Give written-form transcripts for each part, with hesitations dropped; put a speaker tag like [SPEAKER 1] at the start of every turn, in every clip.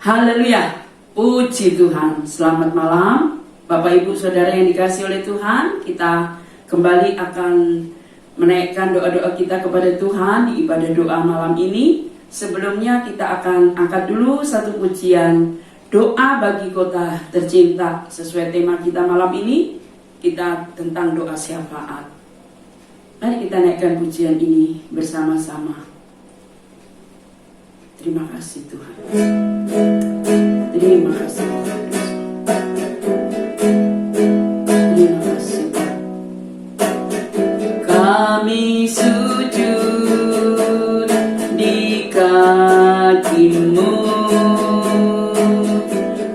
[SPEAKER 1] Haleluya, puji Tuhan. Selamat malam Bapak Ibu Saudara yang dikasihi oleh Tuhan. Kita kembali akan menaikkan doa-doa kita kepada Tuhan di ibadah doa malam ini. Sebelumnya kita akan angkat dulu satu pujian doa bagi kota tercinta. Sesuai tema kita malam ini, kita tentang doa syafaat. Mari kita naikkan pujian ini bersama-sama. Terima kasih Tuhan. Terima kasih. Terima kasih. Kami sujud di kaki-Mu,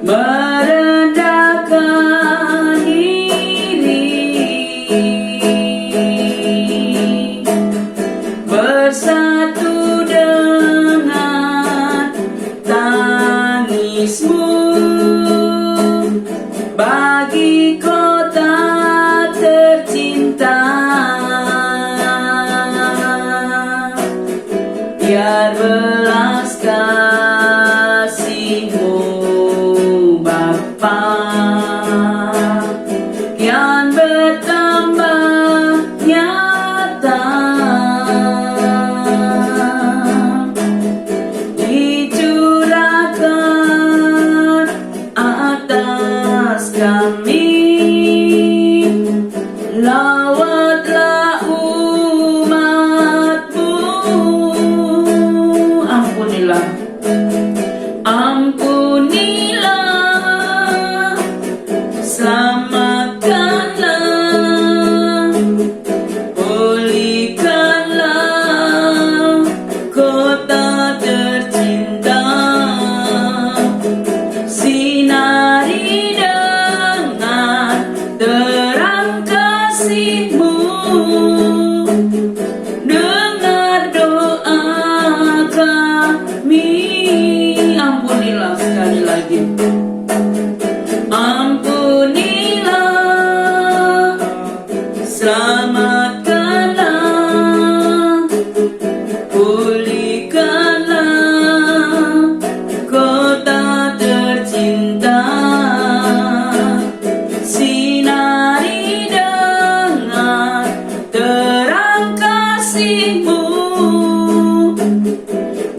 [SPEAKER 1] merendahkan diri, bersatu dengan tangismu bagi kota tercinta. Biar belas kasih-Mu Bapa yang bertambah nyata, dicurahkan atas kami. Lawatlah umat-Mu, ampunilah, ampunilah, selamatkanlah, pulihkanlah kota tercinta, sinari dengan terang kasih-Mu, dengar doa kami. Ampunilah, sekali lagi, ampunilah, selamatkanlah, pulihkanlah kota tercinta, sinari dengan terang kasih-Mu,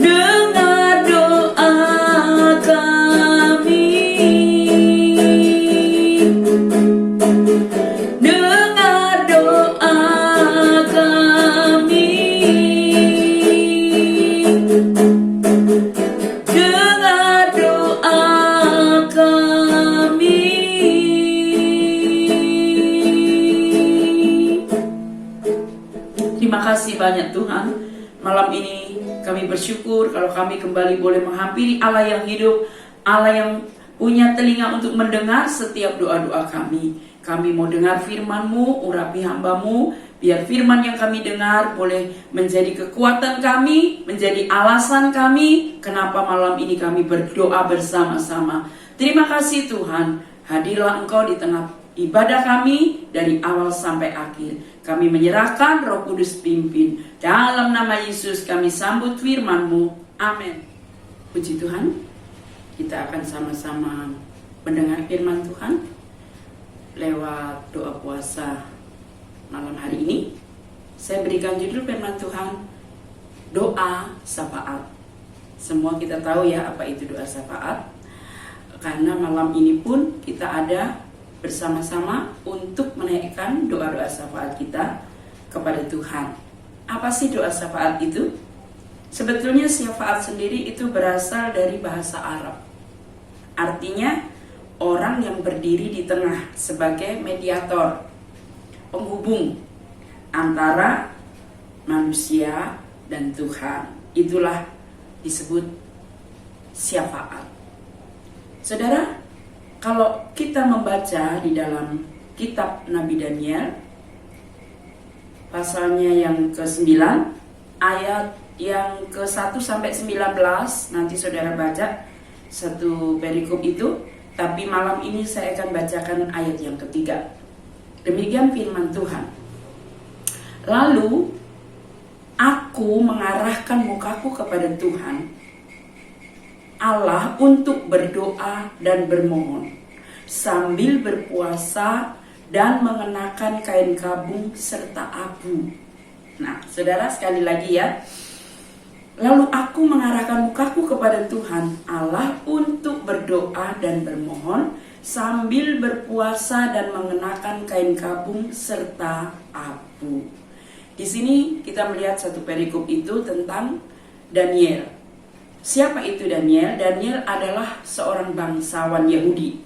[SPEAKER 1] dengar doa kami, dengar doa kami, dengar doa kami. Terima kasih banyak Tuhan. Malam ini kami bersyukur kalau kami kembali boleh menghampiri Allah yang hidup, Allah yang punya telinga untuk mendengar setiap doa-doa kami. Kami mau dengar firman-Mu, urapi hamba-Mu, biar firman yang kami dengar boleh menjadi kekuatan kami, menjadi alasan kami kenapa malam ini kami berdoa bersama-sama. Terima kasih Tuhan, hadirlah Engkau di tengah ibadah kami dari awal sampai akhir. Kami menyerahkan Roh Kudus pimpin. Dalam nama Yesus kami sambut firman-Mu. Amin. Puji Tuhan. Kita akan sama-sama mendengar firman Tuhan lewat doa puasa malam hari ini. Saya berikan judul firman Tuhan, doa syafaat. Semua kita tahu ya apa itu doa syafaat. Karena malam ini pun kita ada bersama-sama untuk menaikkan doa-doa syafaat kita kepada Tuhan. Apa sih doa syafaat itu? Sebetulnya syafaat sendiri itu berasal dari bahasa Arab. Artinya orang yang berdiri di tengah sebagai mediator, penghubung antara manusia dan Tuhan. Itulah disebut syafaat. Saudara, kalau kita membaca di dalam kitab Nabi Daniel, pasalnya yang ke-9, ayat yang ke-1 sampai 19, nanti saudara baca satu perikop itu, tapi malam ini saya akan bacakan ayat yang ketiga. Demikian firman Tuhan. Lalu aku mengarahkan mukaku kepada Tuhan. Allah untuk berdoa dan bermohon, sambil berpuasa dan mengenakan kain kabung serta abu. Nah, saudara, sekali lagi ya. Lalu aku mengarahkan mukaku kepada Tuhan Allah untuk berdoa dan bermohon, sambil berpuasa dan mengenakan kain kabung serta abu. Di sini kita melihat satu perikop itu tentang Daniel. Siapa itu Daniel? Daniel adalah seorang bangsawan Yahudi.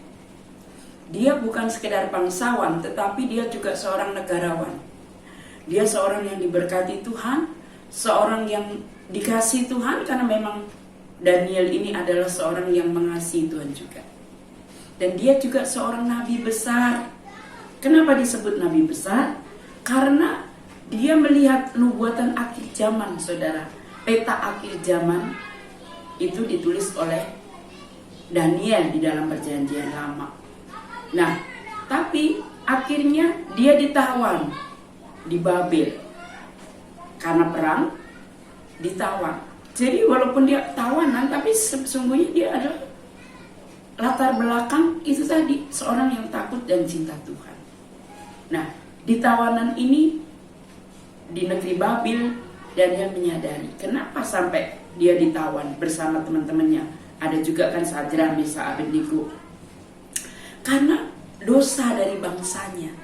[SPEAKER 1] Dia bukan sekedar bangsawan, tetapi dia juga seorang negarawan. Dia seorang yang diberkati Tuhan, seorang yang dikasih Tuhan, karena memang Daniel ini adalah seorang yang mengasihi Tuhan juga. Dan dia juga seorang nabi besar. Kenapa disebut nabi besar? Karena dia melihat nubuatan akhir zaman, saudara. Peta akhir zaman itu ditulis oleh Daniel di dalam Perjanjian Lama. Nah, tapi akhirnya dia ditawan di Babel karena perang. Ditawan. Jadi walaupun dia tawanan, tapi sesungguhnya dia adalah latar belakang itu tadi, seorang yang takut dan cinta Tuhan. Nah, di tawanan ini di negeri Babel, Daniel menyadari kenapa sampai dia ditawan bersama teman-temannya. Ada juga kan Sadrak, Mesak, Abednego. Karena dosa dari bangsanya.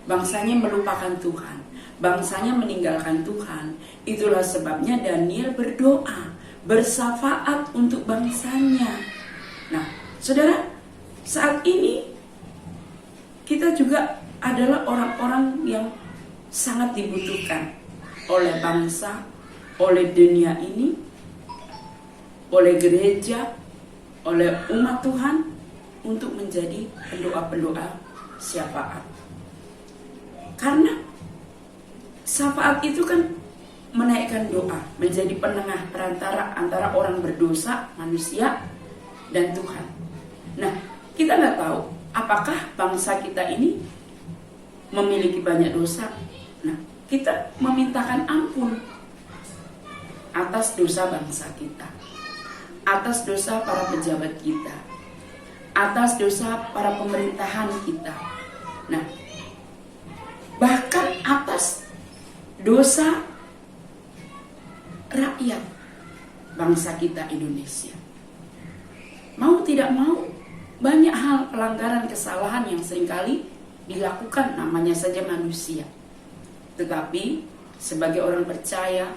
[SPEAKER 1] Bangsanya melupakan Tuhan. Bangsanya meninggalkan Tuhan. Itulah sebabnya Daniel berdoa, bersafaat untuk bangsanya. Nah, saudara, saat ini kita juga adalah orang-orang yang sangat dibutuhkan oleh bangsa, oleh dunia ini, oleh gereja, oleh umat Tuhan, untuk menjadi pendoa-pendoa syafaat. Karena syafaat itu kan menaikkan doa, menjadi penengah perantara antara orang berdosa, manusia, dan Tuhan. Nah, kita nggak tahu apakah bangsa kita ini memiliki banyak dosa. Nah, kita memintakan ampun atas dosa bangsa kita, atas dosa para pejabat kita, atas dosa para pemerintahan kita. Nah, bahkan atas dosa rakyat bangsa kita Indonesia. Mau tidak mau, banyak hal pelanggaran, kesalahan yang seringkali dilakukan, namanya saja manusia. Tetapi sebagai orang percaya,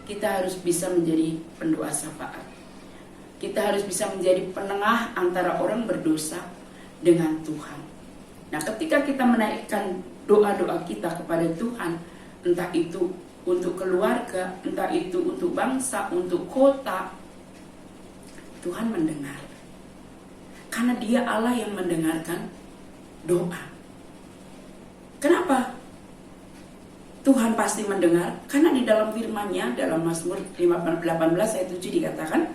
[SPEAKER 1] kita harus bisa menjadi pendoa syafaat. Kita harus bisa menjadi penengah antara orang berdosa dengan Tuhan. Nah, ketika kita menaikkan doa-doa kita kepada Tuhan, entah itu untuk keluarga, entah itu untuk bangsa, untuk kota, Tuhan mendengar. Karena Dia Allah yang mendengarkan doa. Kenapa Tuhan pasti mendengar? Karena di dalam firman-Nya, dalam Mazmur 18 ayat 7 dikatakan,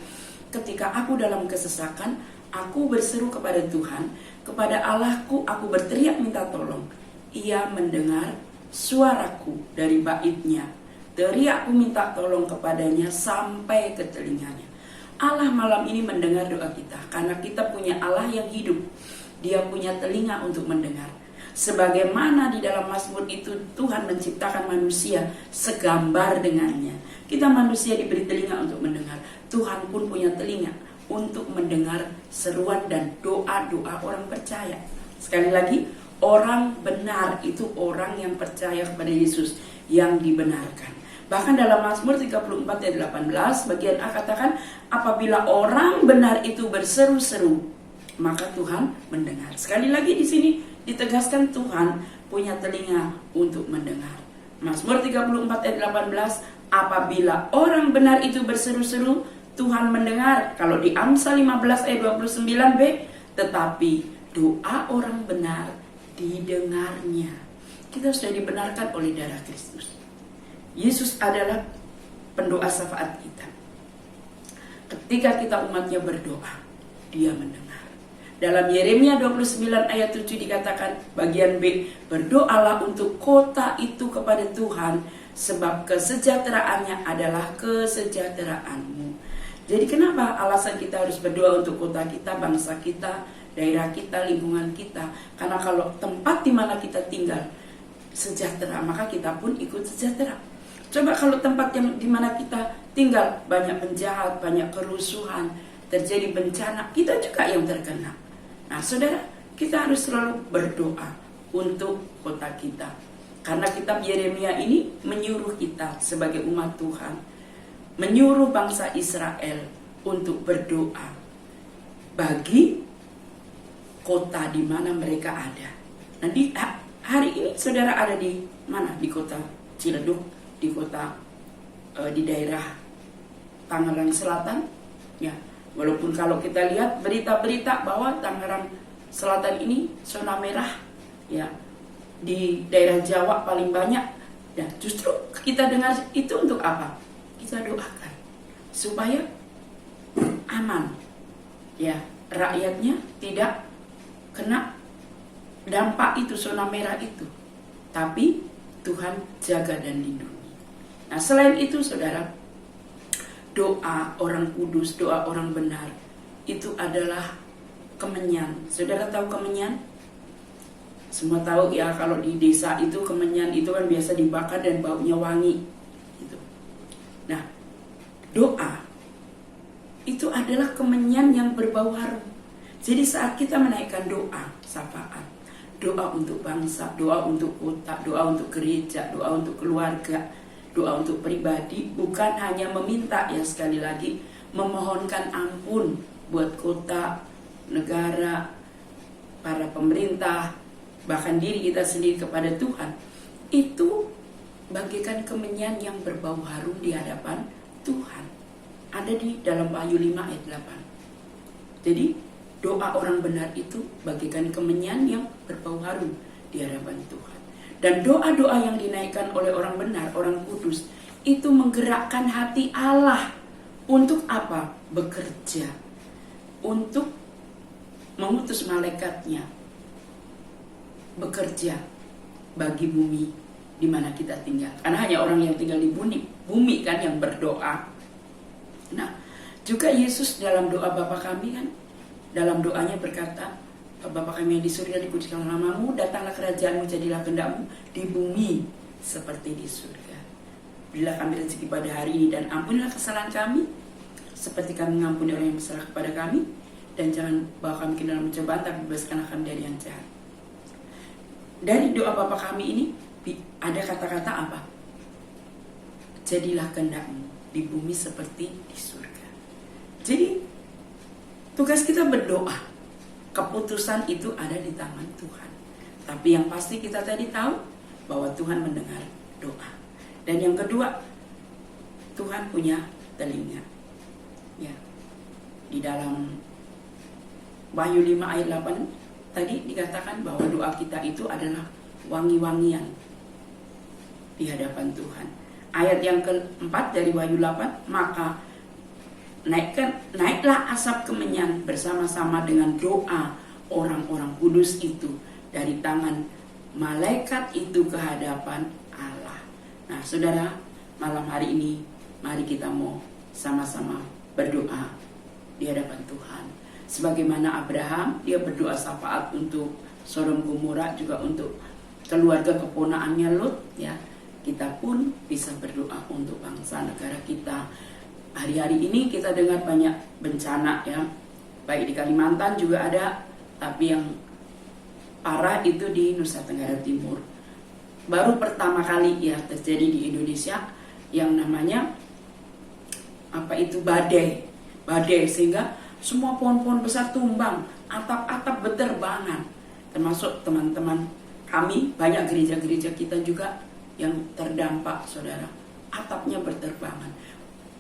[SPEAKER 1] ketika aku dalam kesesakan, aku berseru kepada Tuhan, kepada Allahku aku berteriak minta tolong. Ia mendengar suaraku dari bait-Nya. Teriakku minta tolong kepadanya sampai ke telinganya. Allah malam ini mendengar doa kita, karena kita punya Allah yang hidup. Dia punya telinga untuk mendengar. Sebagaimana di dalam Mazmur itu Tuhan menciptakan manusia segambar dengannya. Kita manusia diberi telinga untuk mendengar. Tuhan pun punya telinga untuk mendengar seruan dan doa-doa orang percaya. Sekali lagi, orang benar itu orang yang percaya kepada Yesus, yang dibenarkan. Bahkan dalam Mazmur 34 ayat 18 bagian A katakan, apabila orang benar itu berseru-seru, maka Tuhan mendengar. Sekali lagi di sini ditegaskan Tuhan punya telinga untuk mendengar. Mazmur 34 ayat 18, apabila orang benar itu berseru-seru, Tuhan mendengar. Kalau di Amsal 15 ayat 29b, tetapi doa orang benar didengarnya. Kita sudah dibenarkan oleh darah Kristus. Yesus adalah pendoa syafaat kita. Ketika kita umatnya berdoa, Dia mendengar. Dalam Yeremia 29 ayat 7 dikatakan bagian B, berdoalah untuk kota itu kepada Tuhan, sebab kesejahteraannya adalah kesejahteraanmu. Jadi kenapa alasan kita harus berdoa untuk kota kita, bangsa kita, daerah kita, lingkungan kita? Karena kalau tempat di mana kita tinggal sejahtera, maka kita pun ikut sejahtera. Coba kalau tempat yang di mana kita tinggal banyak penjahat, banyak kerusuhan, terjadi bencana, kita juga yang terkena. Nah, saudara, kita harus selalu berdoa untuk kota kita. Karena kitab Yeremia ini menyuruh kita sebagai umat Tuhan, menyuruh bangsa Israel untuk berdoa bagi kota di mana mereka ada. Nah, hari ini saudara ada di mana? Di kota Ciledug, di kota di daerah Tangerang Selatan. Ya, walaupun kalau kita lihat berita-berita bahwa Tangerang Selatan ini zona merah, ya, di daerah Jawa paling banyak. Dan justru kita dengar itu untuk apa? Kita doakan supaya aman, ya, rakyatnya tidak kena dampak itu, zona merah itu. Tapi Tuhan jaga dan lindungi. Nah, selain itu saudara, doa orang kudus, doa orang benar itu adalah kemenyan. Saudara tahu kemenyan? Semua tahu ya, kalau di desa itu kemenyan itu kan biasa dibakar dan baunya wangi gitu. Nah, doa itu adalah kemenyan yang berbau harum. Jadi saat kita menaikkan doa syafaat, doa untuk bangsa, doa untuk kota, doa untuk gereja, doa untuk keluarga, doa untuk pribadi, bukan hanya meminta, ya, sekali lagi memohonkan ampun buat kota, negara, para pemerintah, bahkan diri kita sendiri kepada Tuhan. Itu bagaikan kemenyan yang berbau harum di hadapan Tuhan. Ada di dalam Wahyu 5 ayat 8. Jadi doa orang benar itu bagaikan kemenyan yang berbau harum di hadapan Tuhan. Dan doa-doa yang dinaikkan oleh orang benar, orang kudus, itu menggerakkan hati Allah. Untuk apa? Bekerja. Untuk mengutus malaikatnya bekerja bagi bumi di mana kita tinggal. Karena hanya orang yang tinggal di bumi kan yang berdoa. Nah, juga Yesus dalam doa Bapa kami kan, dalam doanya berkata, Bapa kami yang di surga, dikuduskanlah namamu, datanglah kerajaanmu, jadilah kehendakmu di bumi seperti di surga. Berilah kami rezeki pada hari ini, dan ampunilah kesalahan kami seperti kami mengampuni orang yang bersalah kepada kami, dan jangan bawa kami ke dalam pencobaan, tapi bebaskanlah kami dari yang jahat. Dari doa Bapa kami ini ada kata-kata apa? Jadilah kehendakmu di bumi seperti di surga. Jadi tugas kita berdoa. Keputusan itu ada di tangan Tuhan. Tapi yang pasti kita tadi tahu bahwa Tuhan mendengar doa. Dan yang kedua, Tuhan punya telinga. Ya. Di dalam Wahyu 5 ayat 8 tadi dikatakan bahwa doa kita itu adalah wangi-wangian di hadapan Tuhan. Ayat yang keempat dari Wahyu 8, maka naiklah asap kemenyan bersama-sama dengan doa orang-orang kudus itu dari tangan malaikat itu ke hadapan Allah. Nah, saudara, malam hari ini mari kita mau sama-sama berdoa di hadapan Tuhan. Sebagaimana Abraham, dia berdoa syafaat untuk Sodom Gomora, juga untuk keluarga keponakannya Lot, ya. Kita pun bisa berdoa untuk bangsa negara kita. Hari-hari ini kita dengar banyak bencana, ya, baik di Kalimantan juga ada, tapi yang parah itu di Nusa Tenggara Timur. Baru pertama kali, ya, terjadi di Indonesia yang namanya badai, sehingga semua pohon-pohon besar tumbang, atap-atap berterbangan, termasuk teman-teman kami, banyak gereja-gereja kita juga yang terdampak, saudara, atapnya berterbangan.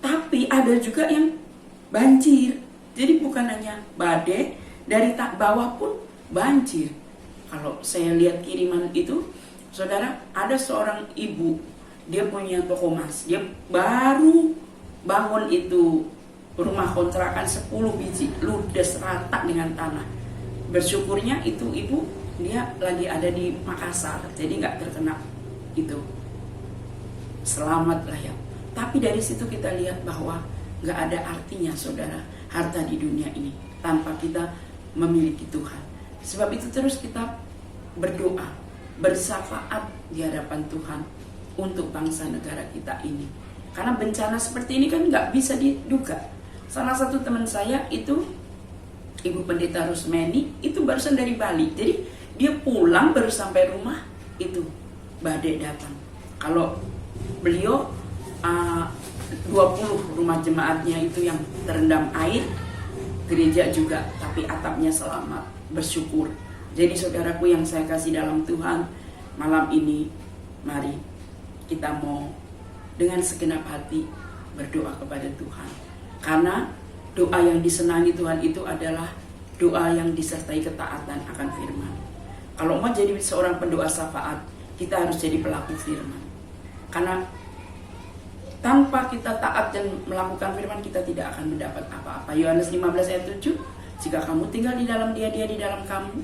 [SPEAKER 1] Tapi ada juga yang banjir. Jadi bukan hanya badai, dari bawah pun banjir. Kalau saya lihat kiriman itu, saudara, ada seorang ibu, dia punya toko emas. Dia baru bangun itu rumah kontrakan 10 biji, ludes rata dengan tanah. Bersyukurnya itu ibu, dia lagi ada di Makassar, jadi nggak terkena itu. Selamat lah, ya. Tapi dari situ kita lihat bahwa Nggak ada artinya saudara, harta di dunia ini tanpa kita memiliki Tuhan. Sebab itu terus kita berdoa, bersafaat di hadapan Tuhan untuk bangsa negara kita ini. Karena bencana seperti ini kan nggak bisa diduga. Salah satu teman saya itu, Ibu Pendeta Rusmeni, itu barusan dari Bali. Jadi dia pulang baru sampai rumah, itu badai datang. Kalau beliau 20 rumah jemaatnya itu yang terendam air, gereja juga, tapi atapnya selamat, bersyukur. Jadi saudaraku yang saya kasih dalam Tuhan, malam ini mari kita mau dengan segenap hati berdoa kepada Tuhan. Karena doa yang disenangi Tuhan itu adalah doa yang disertai ketaatan akan firman. Kalau mau jadi seorang pendoa syafaat, kita harus jadi pelaku firman. Karena tanpa kita taat dan melakukan firman, kita tidak akan mendapat apa-apa. Yohanes 15 ayat 7, jika kamu tinggal di dalam dia, dia di dalam kamu,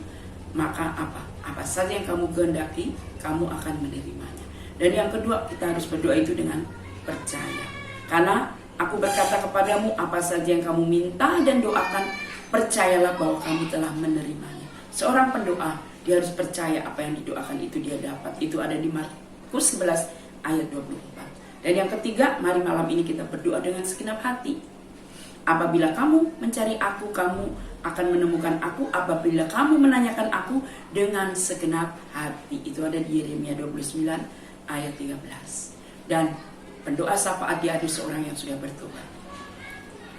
[SPEAKER 1] maka apa saja yang kamu kehendaki, kamu akan menerimanya. Dan yang kedua, kita harus berdoa itu dengan percaya. Karena aku berkata kepadamu, apa saja yang kamu minta dan doakan, percayalah bahwa kamu telah menerimanya. Seorang pendoa, dia harus percaya apa yang didoakan itu dia dapat. Itu ada di Markus 11 ayat 24. Dan yang ketiga, mari malam ini kita berdoa dengan segenap hati. Apabila kamu mencari aku, kamu akan menemukan aku. Apabila kamu menanyakan aku dengan segenap hati. Itu ada di Yeremia 29 ayat 13. Dan pendoa syafaat dia ada seorang yang sudah bertobat.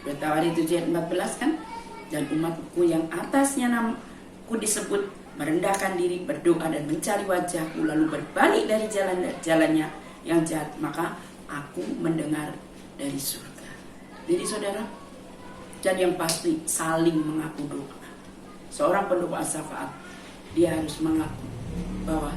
[SPEAKER 1] Bertawari 7 ayat 14 kan? Dan umatku yang atasnya namaku disebut merendahkan diri, berdoa dan mencari wajahku, lalu berbalik dari jalannya yang jahat, maka aku mendengar dari surga. Jadi saudara, dan yang pasti saling mengaku doa. Seorang pendoa syafaat, dia harus mengaku bahwa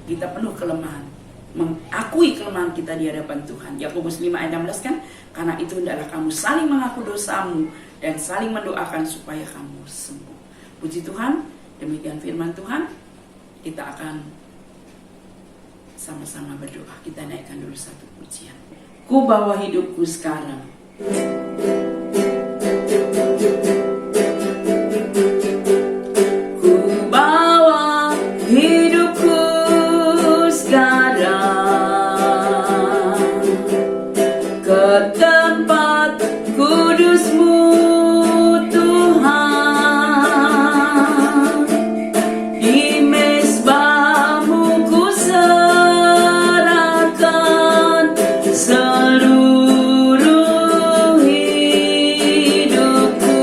[SPEAKER 1] kita penuh kelemahan, mengakui kelemahan kita di hadapan Tuhan. Yakobus 5 ayat 16 kan, karena itu hendaklah kamu saling mengaku dosamu dan saling mendoakan supaya kamu sembuh. Puji Tuhan, demikian firman Tuhan. Kita akan sama-sama berdoa. Kita naikkan dulu satu pujian. Ku bawa hidupku sekarang. Ku bawa hidupku sekarang ke tempat kudus-Mu Tuhan. Di mezbah-Mu ku serahkan seluruh hidupku.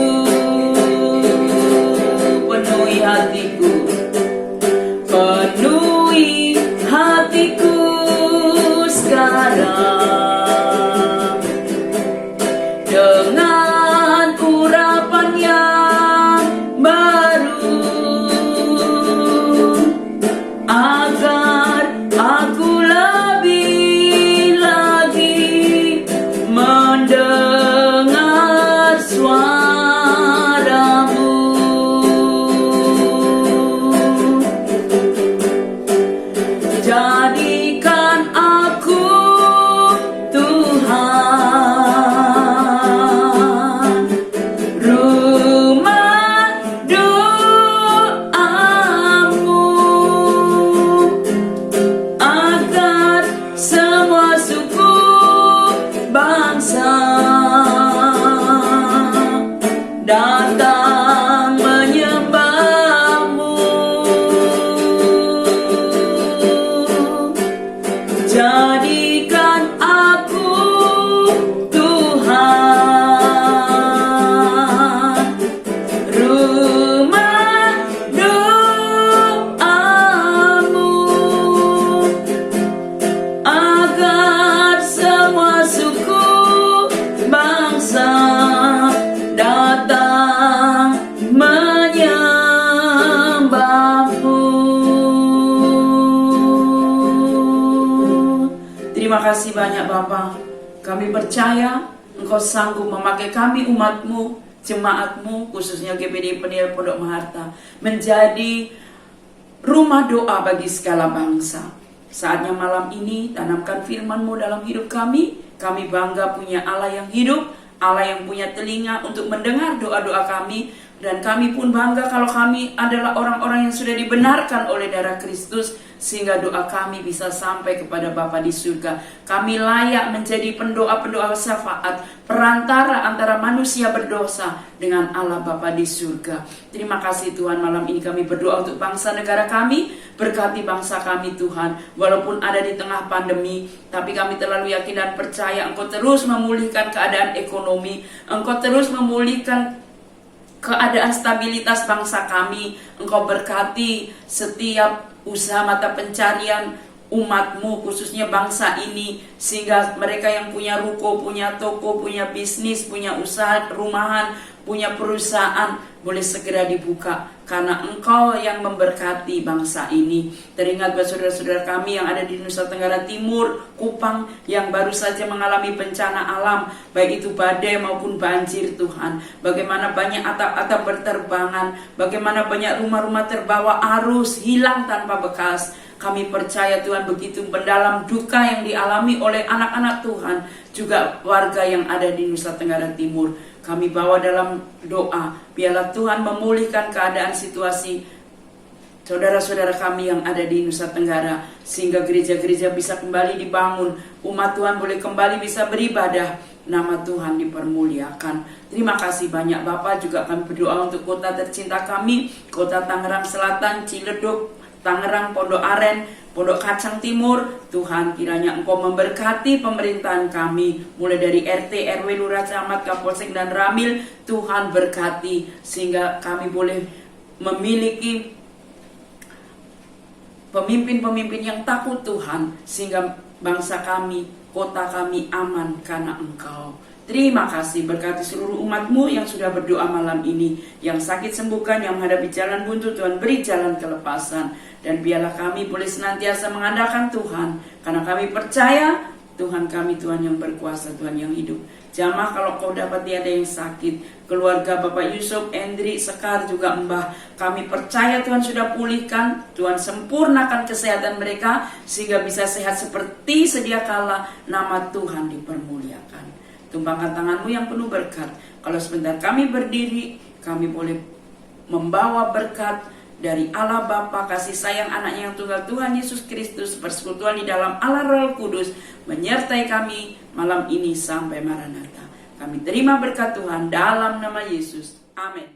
[SPEAKER 1] Penuhi hatiku, penuhi hatiku sekarang dengan urapan yang baru, agar aku lebih lagi mendengar suara-Mu. Jadikan aku Tuhan rumah doa-Mu, agar semua suku bangsa datang menyembah-Mu. Jadikan aku Tuhan rumah doa-Mu, agar semua suku bangsa datang menyembah-Mu. Terima kasih banyak Bapa. Kami percaya Engkau sanggup memakai kami umat-Mu, jemaat-Mu, khususnya GPD Peniel Pondok Maharta, menjadi rumah doa bagi segala bangsa. Saatnya malam ini tanamkan firman-Mu dalam hidup kami. Kami bangga punya Allah yang hidup, Allah yang punya telinga untuk mendengar doa-doa kami. Dan kami pun bangga kalau kami adalah orang-orang yang sudah dibenarkan oleh darah Kristus, sehingga doa kami bisa sampai kepada Bapa di surga. Kami layak menjadi pendoa-pendoa syafaat, perantara antara manusia berdosa dengan Allah Bapa di surga. Terima kasih Tuhan, malam ini kami berdoa untuk bangsa negara kami. Berkati bangsa kami Tuhan, walaupun ada di tengah pandemi, tapi kami terlalu yakin dan percaya Engkau terus memulihkan keadaan ekonomi, Engkau terus memulihkan keadaan stabilitas bangsa kami. Engkau berkati setiap usaha mata pencarian umat-Mu, khususnya bangsa ini, sehingga mereka yang punya ruko, punya toko, punya bisnis, punya usaha rumahan, punya perusahaan boleh segera dibuka, karena Engkau yang memberkati bangsa ini. Teringat buat saudara-saudara kami yang ada di Nusa Tenggara Timur, Kupang, yang baru saja mengalami bencana alam, baik itu badai maupun banjir Tuhan. Bagaimana banyak atap-atap berterbangan, bagaimana banyak rumah-rumah terbawa arus, hilang tanpa bekas. Kami percaya Tuhan, begitu mendalam duka yang dialami oleh anak-anak Tuhan, juga warga yang ada di Nusa Tenggara Timur. Kami bawa dalam doa, biarlah Tuhan memulihkan keadaan situasi saudara-saudara kami yang ada di Nusa Tenggara, sehingga gereja-gereja bisa kembali dibangun, umat Tuhan boleh kembali bisa beribadah, nama Tuhan dipermuliakan. Terima kasih banyak Bapak. Juga kami berdoa untuk kota tercinta kami, kota Tangerang Selatan, Ciledug, Tangerang, Pondok Aren, Pondok Kacang Timur. Tuhan, kiranya Engkau memberkati pemerintahan kami, mulai dari RT, RW, Lurah, Camat, Kapolsek, dan Ramil. Tuhan berkati, sehingga kami boleh memiliki pemimpin-pemimpin yang takut Tuhan, sehingga bangsa kami, kota kami aman karena Engkau. Terima kasih, berkati seluruh umat-Mu yang sudah berdoa malam ini. Yang sakit sembuhkan, yang menghadapi jalan buntu Tuhan beri jalan kelepasan. Dan biarlah kami boleh senantiasa mengandalkan Tuhan, karena kami percaya Tuhan kami, Tuhan yang berkuasa, Tuhan yang hidup. Jamaah, kalau kau dapat tiada yang sakit, keluarga Bapak Yusuf, Endri, Sekar, juga Mbah, kami percaya Tuhan sudah pulihkan. Tuhan sempurnakan kesehatan mereka, sehingga bisa sehat seperti sedia kala. Nama Tuhan dipermuliakan. Tumpangkan tanganmu yang penuh berkat. Kalau sebentar kami berdiri, kami boleh membawa berkat dari Allah Bapa, kasih sayang anaknya yang tunggal, Tuhan Yesus Kristus, persekutuan di dalam Allah Roh Kudus menyertai kami malam ini sampai Maranatha. Kami terima berkat Tuhan dalam nama Yesus. Amin.